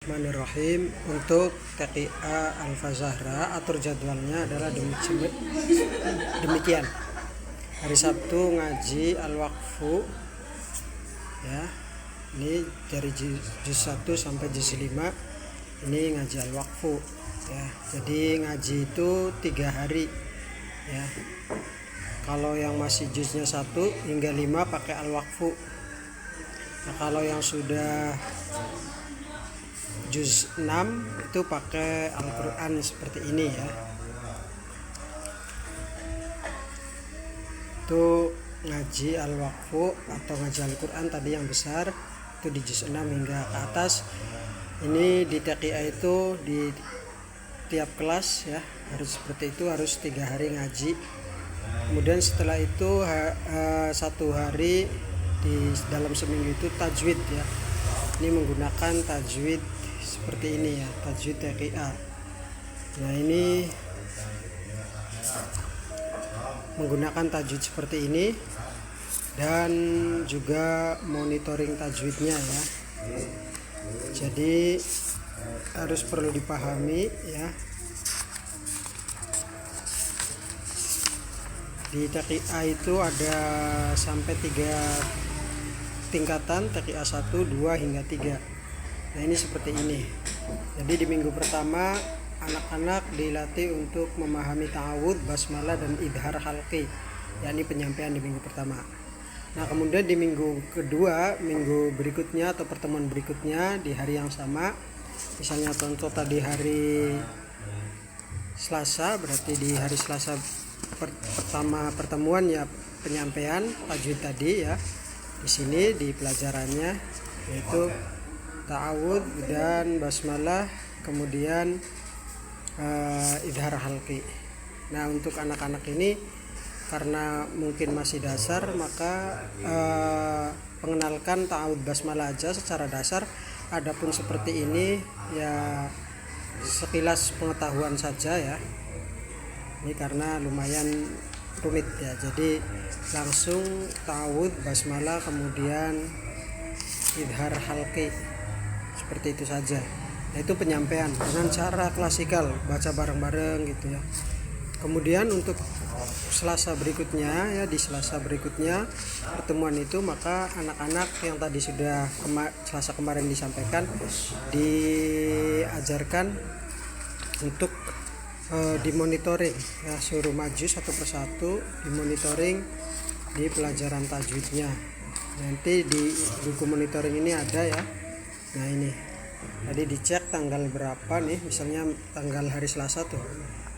Bismillahirrahmanirrahim. Untuk TKA Al-Fazahra atur jadwalnya adalah demikian. Hari Sabtu ngaji Al-Waqfu ya. Ini dari juz 1 sampai juz 5 ini ngaji Al-Waqfu ya. Jadi ngaji itu 3 hari ya. Kalau yang masih juznya 1 hingga 5 pakai Al-Waqfu. Nah, kalau yang sudah juz 6 itu pakai Al-Quran seperti ini ya. Itu ngaji Al-Waqfu atau ngaji Al-Quran tadi yang besar itu di juz 6 hingga ke atas. Ini di TKA itu di tiap kelas ya harus seperti itu, harus 3 hari ngaji. Kemudian setelah itu 1 hari di dalam seminggu itu tajwid ya. Ini menggunakan tajwid seperti ini ya, tajwid TKA. Nah, ini menggunakan tajwid seperti ini dan juga monitoring tajwidnya ya. Jadi harus perlu dipahami ya. Di TKA itu ada sampai 3 tingkatan, TKA 1, 2 hingga 3. Nah, ini seperti ini. Jadi di minggu pertama anak-anak dilatih untuk memahami ta'awud, basmalah dan idhar halqi, yakni penyampaian di minggu pertama. Nah, kemudian di minggu kedua, minggu berikutnya atau pertemuan berikutnya di hari yang sama, misalnya contoh tadi hari Selasa, berarti di hari Selasa pertama pertemuan ya penyampaian tajwid tadi ya. Di sini di pelajarannya yaitu ta'awud dan basmalah, kemudian idhar halqi. Nah, untuk anak-anak ini karena mungkin masih dasar, maka pengenalkan ta'awud basmalah aja secara dasar. Adapun seperti ini ya sekilas pengetahuan saja ya. Ini karena lumayan rumit ya. Jadi langsung ta'awud basmalah kemudian idhar halqi. Seperti itu saja. Nah, itu penyampaian dengan cara klasikal, baca bareng-bareng gitu ya. Kemudian untuk Selasa berikutnya ya, di Selasa berikutnya pertemuan itu, maka anak-anak yang tadi sudah Selasa kemarin disampaikan diajarkan untuk dimonitoring ya, suruh maju satu persatu dimonitoring di pelajaran tajwidnya. Nanti di buku monitoring ini ada ya. Nah, ini tadi dicek tanggal berapa nih, misalnya tanggal hari Selasa tuh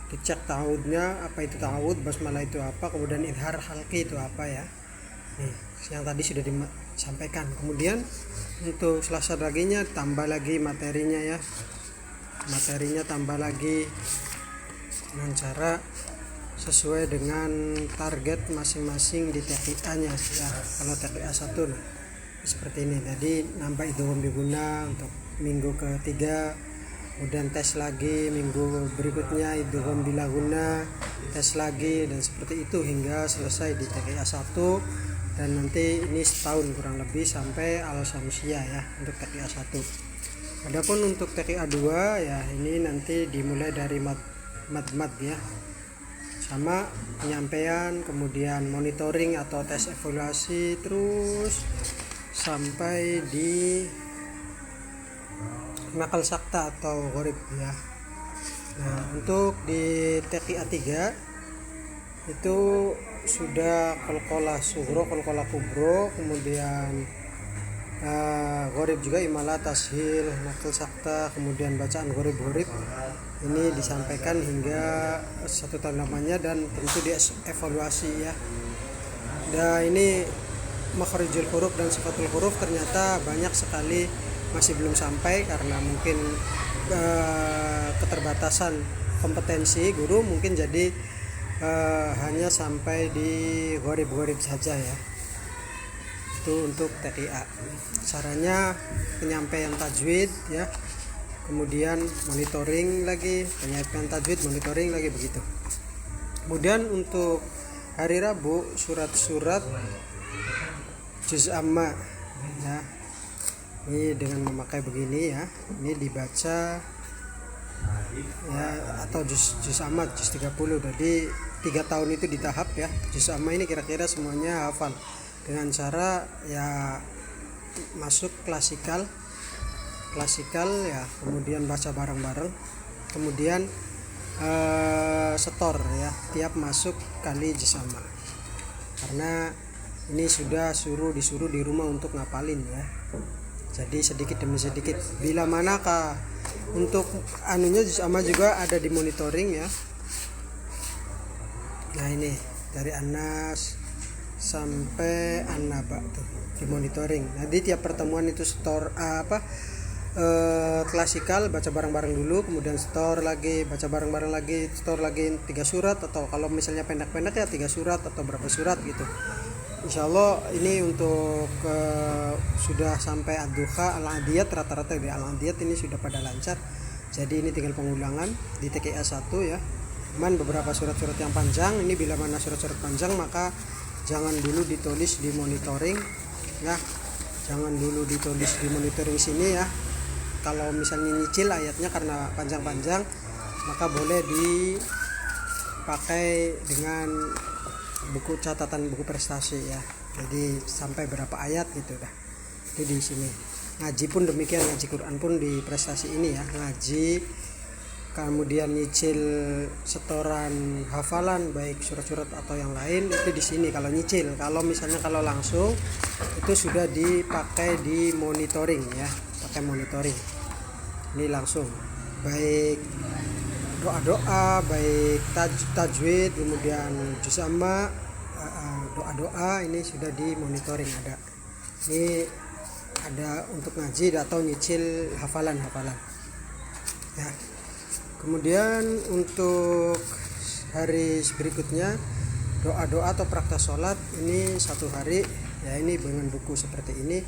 dicek ta'awudnya, apa itu ta'awud, basmalah itu apa, kemudian idhar halqi itu apa ya. Nih, yang tadi sudah disampaikan. Kemudian untuk Selasa laginya tambah lagi materinya ya, materinya tambah lagi dengan cara sesuai dengan target masing-masing di TKA nya ya. Kalau TKA 1 nah, seperti ini. Jadi nambah idgham biguna untuk minggu ketiga, kemudian tes lagi minggu berikutnya idgham bilaguna, tes lagi, dan seperti itu hingga selesai di TKA 1. Dan nanti ini setahun kurang lebih sampai al-samsiyah ya untuk TKA 1. Adapun untuk TKA 2 ya, ini nanti dimulai dari mad ya, sama penyampaian, kemudian monitoring atau tes evaluasi, terus sampai di nakal sakta atau gharib ya. Nah, untuk di TKA 3 itu sudah qalqalah sughra, qalqalah kubro, kemudian gharib juga, imalah, tashil, nakal sakta, kemudian bacaan gharib ini disampaikan hingga 1 tahun lamanya dan tentu dievaluasi ya. Nah, ini makhrijul huruf dan sifatul huruf ternyata banyak sekali masih belum sampai karena mungkin keterbatasan kompetensi guru, mungkin jadi hanya sampai di gharib saja ya. Itu untuk TKA. Caranya penyampaian tajwid ya, kemudian monitoring lagi, penyampaian tajwid, monitoring lagi, begitu. Kemudian untuk hari Rabu surat-surat juz amma ya. Ini dengan memakai begini ya, ini dibaca ya, atau juz amma juz 30. Jadi 3 tahun itu di tahap ya. Juz amma ini kira-kira semuanya hafal dengan cara ya masuk klasikal ya, kemudian baca bareng-bareng, kemudian setor ya tiap masuk kali juz amma. Karena ini sudah disuruh di rumah untuk ngapalin ya. Jadi sedikit demi sedikit. Bila manakah untuk anunya juz amma juga ada di monitoring ya. Nah ini dari Anas sampai An-Naba tuh di monitoring. Jadi tiap pertemuan itu setor klasikal baca bareng-bareng dulu, kemudian setor lagi, baca bareng-bareng lagi, setor lagi 3 surat, atau kalau misalnya pendek-pendek ya 3 surat atau berapa surat gitu. Insya Allah ini untuk sudah sampai ad-duha, al-adiyat, rata-rata di al-adiyat ini sudah pada lancar. Jadi ini tinggal pengulangan di TKA 1 ya. Cuman beberapa surat-surat yang panjang ini, bila mana surat-surat panjang maka jangan dulu ditulis di monitoring ya. Jangan dulu ditulis di monitoring sini ya. Kalau misalnya nyicil ayatnya karena panjang-panjang, maka boleh dipakai dengan buku catatan, buku prestasi ya. Jadi sampai berapa ayat gitu dah. Jadi di sini ngaji pun demikian, ngaji Quran pun di prestasi ini ya, ngaji kemudian nyicil setoran hafalan baik surat-surat atau yang lain itu di sini kalau nyicil. Kalau misalnya kalau langsung itu sudah dipakai di monitoring ya, pakai monitoring. Ini langsung baik doa-doa, baik tajwid, kemudian juz amma, doa-doa ini sudah di monitoring ada. Ini ada untuk ngaji atau nyicil hafalan-hafalan ya. Kemudian untuk hari berikutnya doa-doa atau praktek sholat ini 1 hari ya, ini dengan buku seperti ini,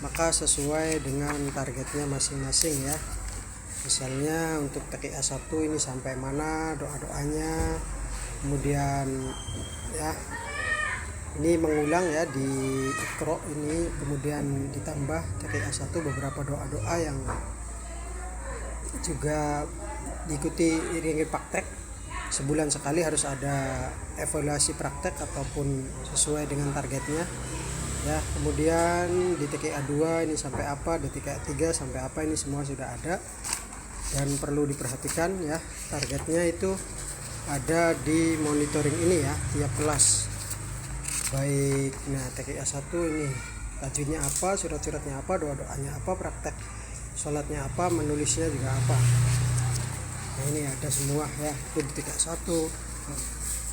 maka sesuai dengan targetnya masing-masing ya. Misalnya untuk TKA 1 ini sampai mana doa-doanya, kemudian ya ini mengulang ya di Iqra ini, kemudian ditambah TKA 1 beberapa doa-doa yang juga diikuti iringi praktek. Sebulan sekali harus ada evaluasi praktek ataupun sesuai dengan targetnya ya. Kemudian di TKA 2 ini sampai apa, di TKA 3 sampai apa, ini semua sudah ada. Dan perlu diperhatikan ya, targetnya itu ada di monitoring ini ya, tiap kelas. Baik, nah TKA 1 ini tajwidnya apa, surat-suratnya apa, doa-doanya apa, praktek sholatnya apa, menulisnya juga apa. Nah ini ada semua ya, itu di TKA 1,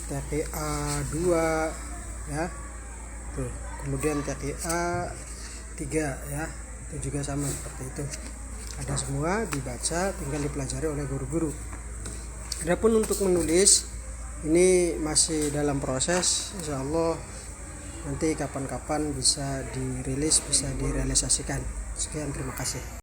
TKA 2 ya tuh. Kemudian TKA 3 ya, itu juga sama seperti itu. Ada semua dibaca, tinggal dipelajari oleh guru-guru. Adapun untuk menulis ini masih dalam proses, insya Allah nanti kapan-kapan bisa dirilis, bisa direalisasikan. Sekian, terima kasih.